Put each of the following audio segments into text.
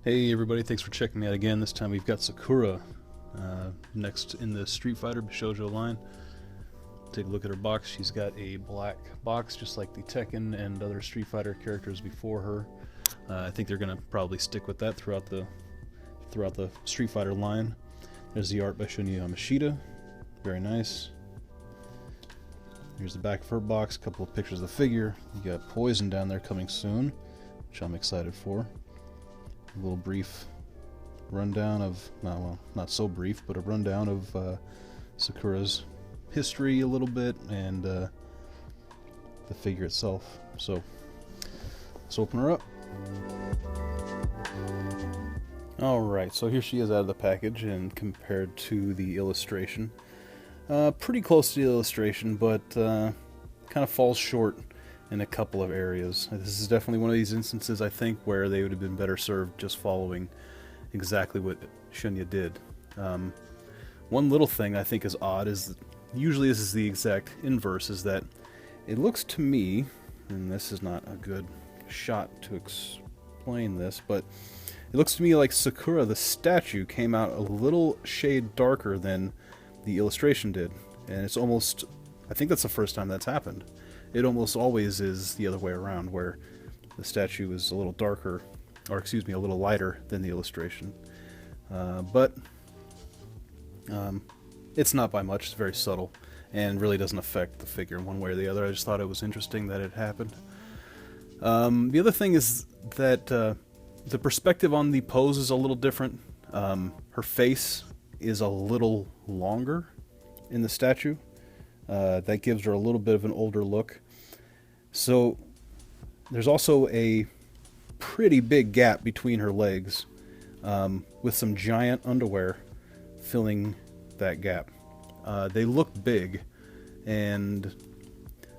Hey everybody, thanks for checking me out again. This time we've got Sakura next in the Street Fighter Bishoujo line. Take a look at her box. She's got a black box just like the Tekken and other Street Fighter characters before her. I think they're going to probably stick with that throughout the Street Fighter line. There's the art by Shinya Yamashita. Very nice. Here's the back of her box, a couple of pictures of the figure. You got Poison down there coming soon, which I'm excited for. A little brief rundown of, well, not so brief, but a rundown of Sakura's history a little bit, and the figure itself. So let's open her up. Alright, so here she is out of the package, and compared to the illustration, pretty close to the illustration, but kind of falls short in a couple of areas. This is definitely one of these instances, I think, where they would have been better served just following exactly what Shinya did. One little thing I think is odd is, usually this is the exact inverse, is that it looks to me, and this is not a good shot to explain this, but it looks to me like Sakura, the statue, came out a little shade darker than the illustration did. And it's almost, I think that's the first time that's happened. It almost always is the other way around, where the statue is a little darker, or excuse me, a little lighter than the illustration. But it's not by much, it's very subtle, and really doesn't affect the figure in one way or the other. I just thought it was interesting that it happened. The other thing is that the perspective on the pose is a little different. Her face is a little longer in the statue. That gives her a little bit of an older look. So there's also a pretty big gap between her legs, with some giant underwear filling that gap. They look big, and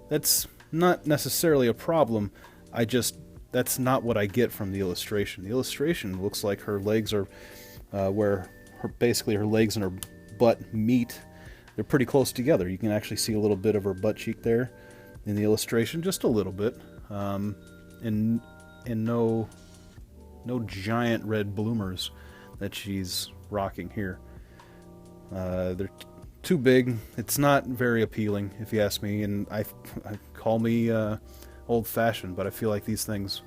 that's not necessarily a problem. That's not what I get from the illustration. The illustration looks like her legs are where basically her legs and her butt meet. They're pretty close together. You can actually see a little bit of her butt cheek there in the illustration, just a little bit, and no giant red bloomers that she's rocking here. They're too big. It's not very appealing, if you ask me, and I call me old-fashioned, but I feel like these things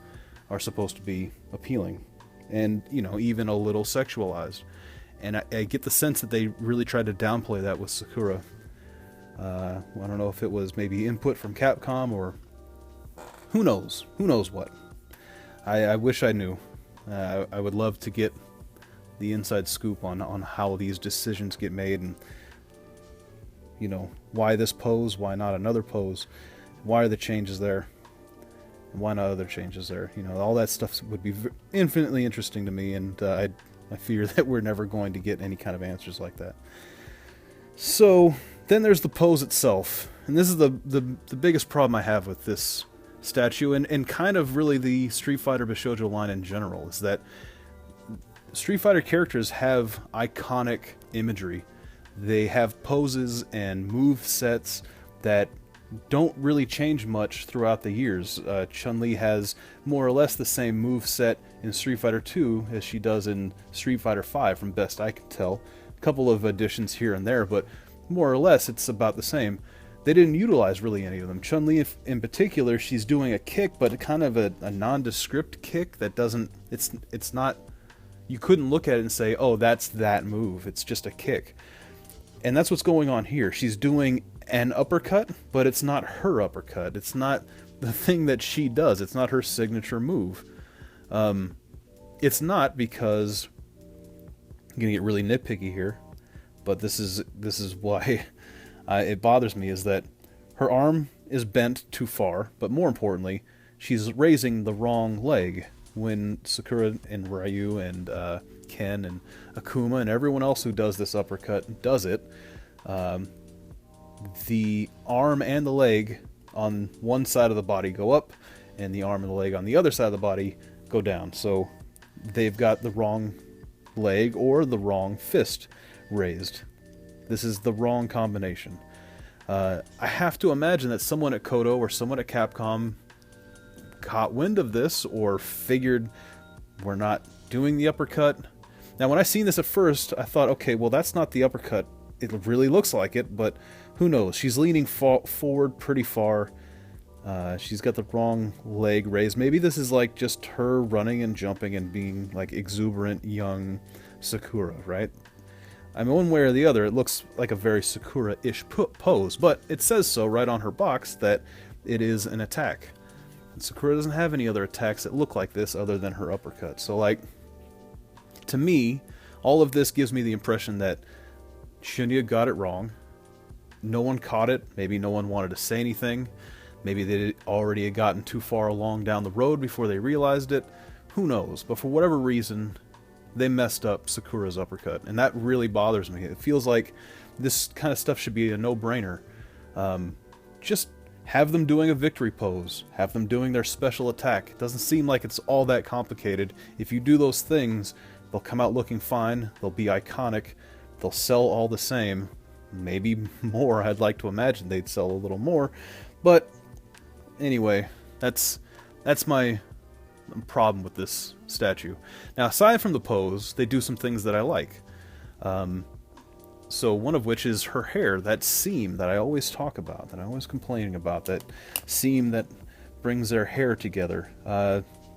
are supposed to be appealing, and even a little sexualized. And I get the sense that they really tried to downplay that with Sakura. I don't know if it was maybe input from Capcom, or who knows what. I wish I knew. I would love to get the inside scoop on how these decisions get made, and why this pose, why not another pose, why are the changes there, and why not other changes there. All that stuff would be infinitely interesting to me, and I fear that we're never going to get any kind of answers like that. So then there's the pose itself, and this is the biggest problem I have with this statue, and kind of really the Street Fighter Bishoujo line in general, is that Street Fighter characters have iconic imagery. They have poses and move sets that don't really change much throughout the years. Chun-Li has more or less the same move set in Street Fighter 2 as she does in Street Fighter 5, from best I can tell. A couple of additions here and there, but more or less it's about the same. They didn't utilize really any of them. Chun-Li in particular, she's doing a kick, but kind of a nondescript kick that doesn't, it's not, you couldn't look at it and say, oh, that's that move. It's just a kick. And that's what's going on here. She's doing an uppercut, but it's not her uppercut. It's not the thing that she does. It's not her signature move. It's not, because I'm gonna get really nitpicky here, but this is why it bothers me, is that her arm is bent too far, but more importantly, she's raising the wrong leg when Sakura and Ryu and Ken and Akuma and everyone else who does this uppercut does it. The arm and the leg on one side of the body go up, and the arm and the leg on the other side of the body go down. So they've got the wrong leg or the wrong fist raised. This is the wrong combination. I have to imagine that someone at Kodo or someone at Capcom caught wind of this, or figured we're not doing the uppercut. Now, when I seen this at first, I thought, okay, well, that's not the uppercut. It really looks like it, but who knows? She's leaning forward pretty far. She's got the wrong leg raised. Maybe this is like just her running and jumping and being like exuberant young Sakura, right? I mean, one way or the other, it looks like a very Sakura-ish pose, but it says so right on her box that it is an attack. And Sakura doesn't have any other attacks that look like this other than her uppercut. So, like, to me, all of this gives me the impression that Shunya got it wrong. No one caught it. Maybe no one wanted to say anything. Maybe they already had gotten too far along down the road before they realized it. Who knows? But for whatever reason, they messed up Sakura's uppercut. And that really bothers me. It feels like this kind of stuff should be a no-brainer. Just have them doing a victory pose. Have them doing their special attack. It doesn't seem like it's all that complicated. If you do those things, they'll come out looking fine. They'll be iconic. They'll sell all the same. Maybe more. I'd like to imagine they'd sell a little more. But anyway, that's my problem with this statue. Now, aside from the pose, they do some things that I like. So one of which is her hair, that seam that I always talk about, that I always complaining about, that seam that brings their hair together.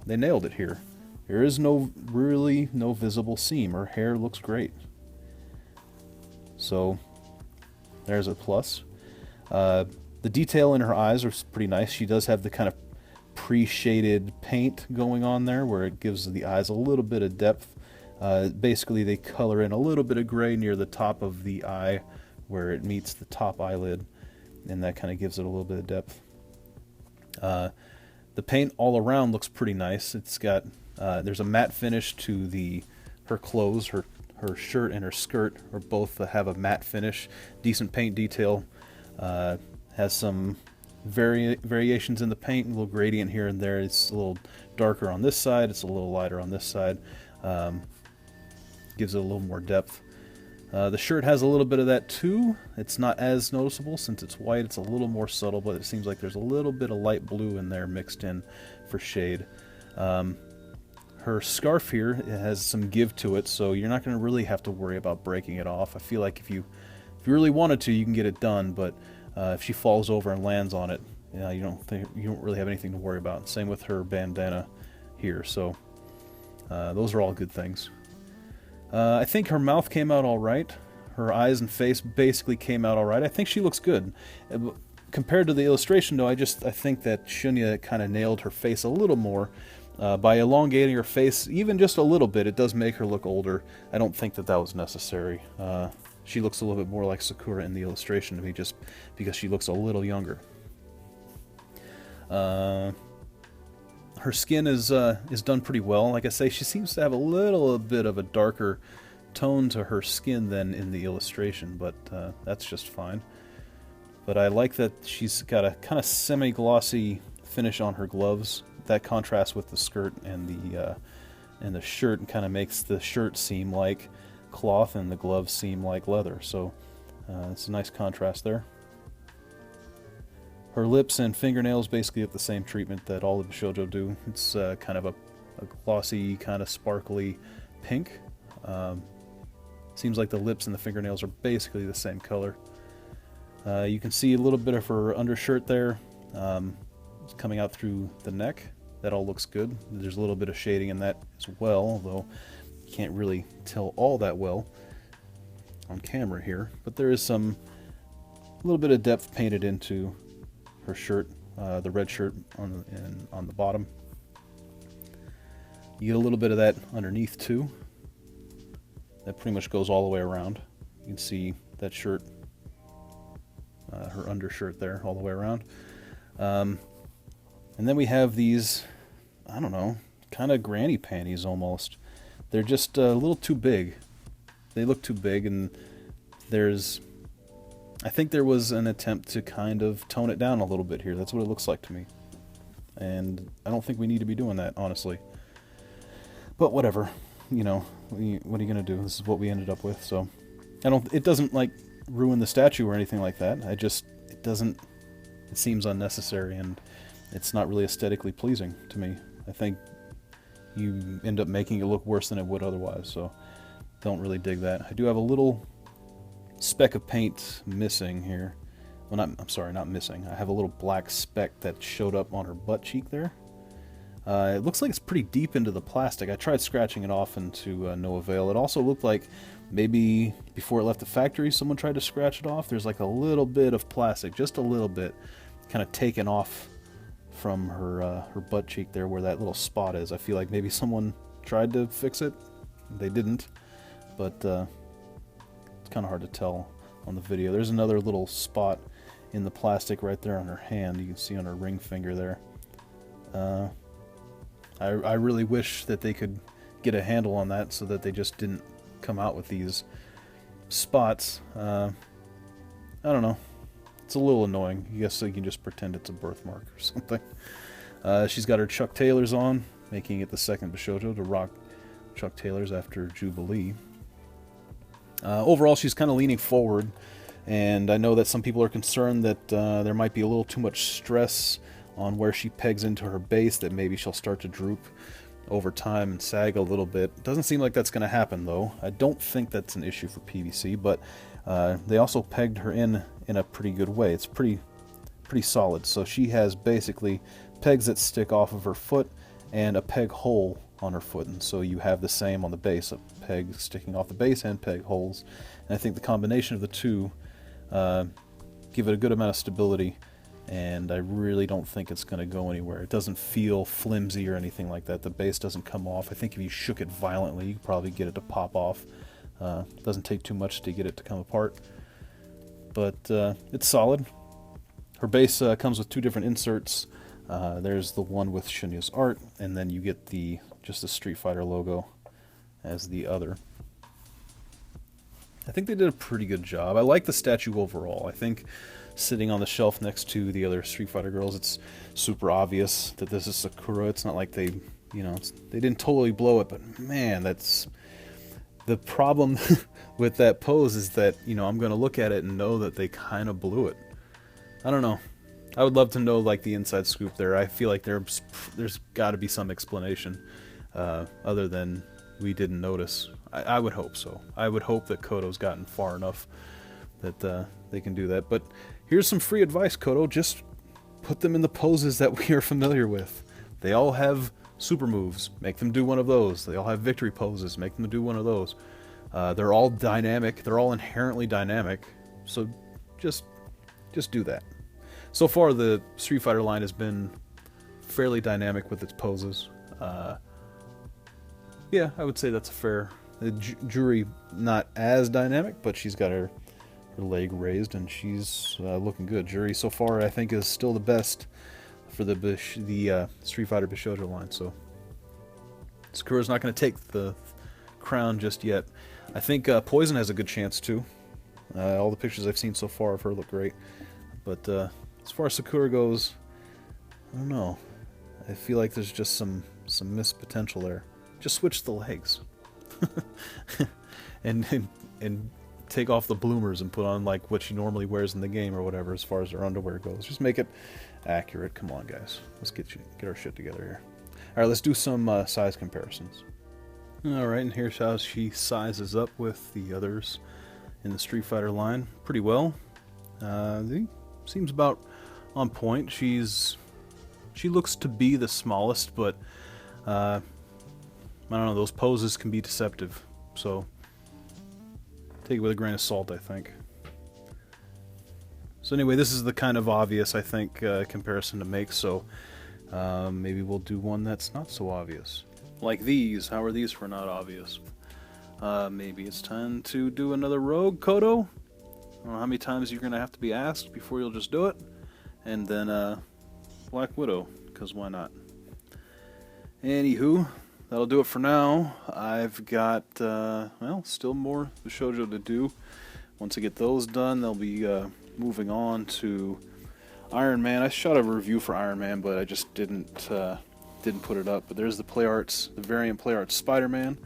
They nailed it here. There is really no visible seam. Her hair looks great. So there's a plus. The detail in her eyes are pretty nice. She does have the kind of pre-shaded paint going on there where it gives the eyes a little bit of depth. Basically, they color in a little bit of gray near the top of the eye where it meets the top eyelid, and that kind of gives it a little bit of depth. The paint all around looks pretty nice. It's got there's a matte finish to her clothes. Her shirt and her skirt are both have a matte finish. Decent paint detail. Has some variations in the paint, a little gradient here and there. It's a little darker on this side. It's a little lighter on this side. Gives it a little more depth. The shirt has a little bit of that too. It's not as noticeable since it's white. It's a little more subtle, but it seems like there's a little bit of light blue in there mixed in for shade. Her scarf here has some give to it, so you're not going to really have to worry about breaking it off. I feel like if you really wanted to, you can get it done, but if she falls over and lands on it, you don't really have anything to worry about. Same with her bandana here. So those are all good things. I think her mouth came out all right. Her eyes and face basically came out all right. I think she looks good. Compared to the illustration, though, I think that Shunya kind of nailed her face a little more. By elongating her face even just a little bit, it does make her look older. I don't think that was necessary. She looks a little bit more like Sakura in the illustration to me, just because she looks a little younger. Her skin is done pretty well. Like I say, she seems to have a little bit of a darker tone to her skin than in the illustration, but that's just fine. But I like that she's got a kind of semi-glossy finish on her gloves. That contrasts with the skirt and the shirt, and kind of makes the shirt seem like cloth and the gloves seem like leather. So it's a nice contrast there. Her lips and fingernails basically get the same treatment that all of Bishoujo do. It's kind of a glossy, kind of sparkly pink. Seems like the lips and the fingernails are basically the same color. You can see a little bit of her undershirt there. It's coming out through the neck. That all looks good. There's a little bit of shading in that as well, although you can't really tell all that well on camera here. But there is a little bit of depth painted into her shirt, the red shirt on the bottom. You get a little bit of that underneath too. That pretty much goes all the way around. You can see that shirt, her undershirt there, all the way around. And then we have these, I don't know, kind of granny panties almost. They're just a little too big. They look too big, and I think there was an attempt to kind of tone it down a little bit here. That's what it looks like to me. And I don't think we need to be doing that, honestly. But whatever, what are you going to do? This is what we ended up with, so it doesn't like ruin the statue or anything like that. It seems unnecessary, and it's not really aesthetically pleasing to me. I think, you end up making it look worse than it would otherwise, so don't really dig that. I do have a little speck of paint missing here. Well, I'm sorry, not missing. I have a little black speck that showed up on her butt cheek there. It looks like it's pretty deep into the plastic. I tried scratching it off and to no avail. It also looked like maybe before it left the factory someone tried to scratch it off. There's like a little bit of plastic, just a little bit, kind of taken off from her butt cheek there where that little spot is. I feel like maybe someone tried to fix it. They didn't, but it's kind of hard to tell on the video. There's another little spot in the plastic right there on her hand. You can see on her ring finger there. I really wish that they could get a handle on that so that they just didn't come out with these spots. I don't know. It's a little annoying. I guess you can just pretend it's a birthmark or something. She's got her Chuck Taylors on, making it the second Bishoujo to rock Chuck Taylors after Jubilee. Overall, she's kind of leaning forward, and I know that some people are concerned that there might be a little too much stress on where she pegs into her base, that maybe she'll start to droop over time and sag a little bit. Doesn't seem like that's going to happen, though. I don't think that's an issue for PVC, but they also pegged her in a pretty good way. It's pretty solid. So she has basically pegs that stick off of her foot and a peg hole on her foot, and so you have the same on the base, a peg sticking off the base and peg holes. And I think the combination of the two give it a good amount of stability, and I really don't think it's going to go anywhere. It doesn't feel flimsy or anything like that. The base doesn't come off. I think if you shook it violently, you could probably get it to pop off. Doesn't take too much to get it to come apart, but it's solid. Her base comes with two different inserts. There's the one with Shinya's art, and then you get just the Street Fighter logo as the other. I think they did a pretty good job. I like the statue overall. I think sitting on the shelf next to the other Street Fighter girls, it's super obvious that this is Sakura. It's not like they didn't totally blow it, but man, that's the problem with that pose, is that, I'm going to look at it and know that they kind of blew it. I don't know. I would love to know, like, the inside scoop there. I feel like there's got to be some explanation other than we didn't notice. I would hope so. I would hope that Koto's gotten far enough that they can do that. But here's some free advice, Koto. Just put them in the poses that we are familiar with. They all have super moves. Make them do one of those. They all have victory poses. Make them do one of those. They're all dynamic. They're all inherently dynamic. So just do that. So far, the Street Fighter line has been fairly dynamic with its poses. Yeah, I would say that's fair. The Juri, not as dynamic, but she's got her leg raised, and she's looking good. Juri, so far, I think, is still the best for the Street Fighter Bishoujo line, so Sakura's not going to take the crown just yet. I think Poison has a good chance, too. All the pictures I've seen so far of her look great. But as far as Sakura goes, I don't know. I feel like there's just some missed potential there. Just switch the legs. and take off the bloomers and put on like what she normally wears in the game or whatever as far as her underwear goes. Just make it accurate. Come on, guys. Let's get our shit together here. Alright, let's do some size comparisons. Alright, and here's how she sizes up with the others in the Street Fighter line. Pretty well. Seems about on point. She looks to be the smallest, but I don't know, those poses can be deceptive, so take it with a grain of salt, I think. So anyway, this is the kind of obvious, I think, comparison to make, so maybe we'll do one that's not so obvious. Like these. How are these for not obvious? Maybe it's time to do another Rogue, Koto? I don't know how many times you're going to have to be asked before you'll just do it. And then Black Widow, because why not? Anywho, that'll do it for now. I've got, still more Bishoujo to do. Once I get those done, they'll be moving on to Iron Man. I shot a review for Iron Man, but I just didn't put it up. But there's the the variant Play Arts Spider-Man.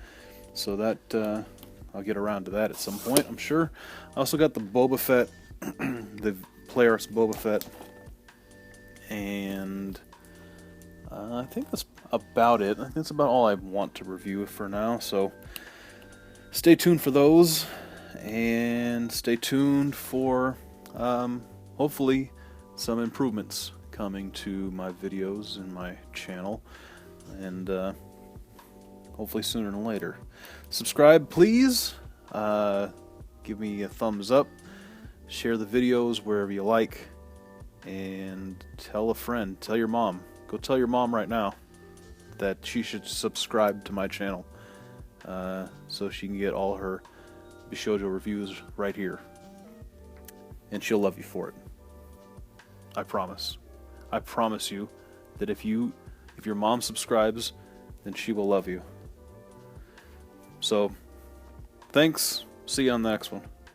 So that I'll get around to that at some point, I'm sure. I also got the Boba Fett, the Play Arts Boba Fett, and I think that's about it. I think that's about all I want to review for now, so stay tuned for those, and stay tuned for hopefully some improvements coming to my videos and my channel, and hopefully sooner than later. Subscribe, please. Give me a thumbs up. Share the videos wherever you like, and tell a friend. Tell your mom. Go tell your mom right now that she should subscribe to my channel, so she can get all her Bishoujo reviews right here, and she'll love you for it. I promise. I promise you that if your mom subscribes, then she will love you. So, thanks. See you on the next one.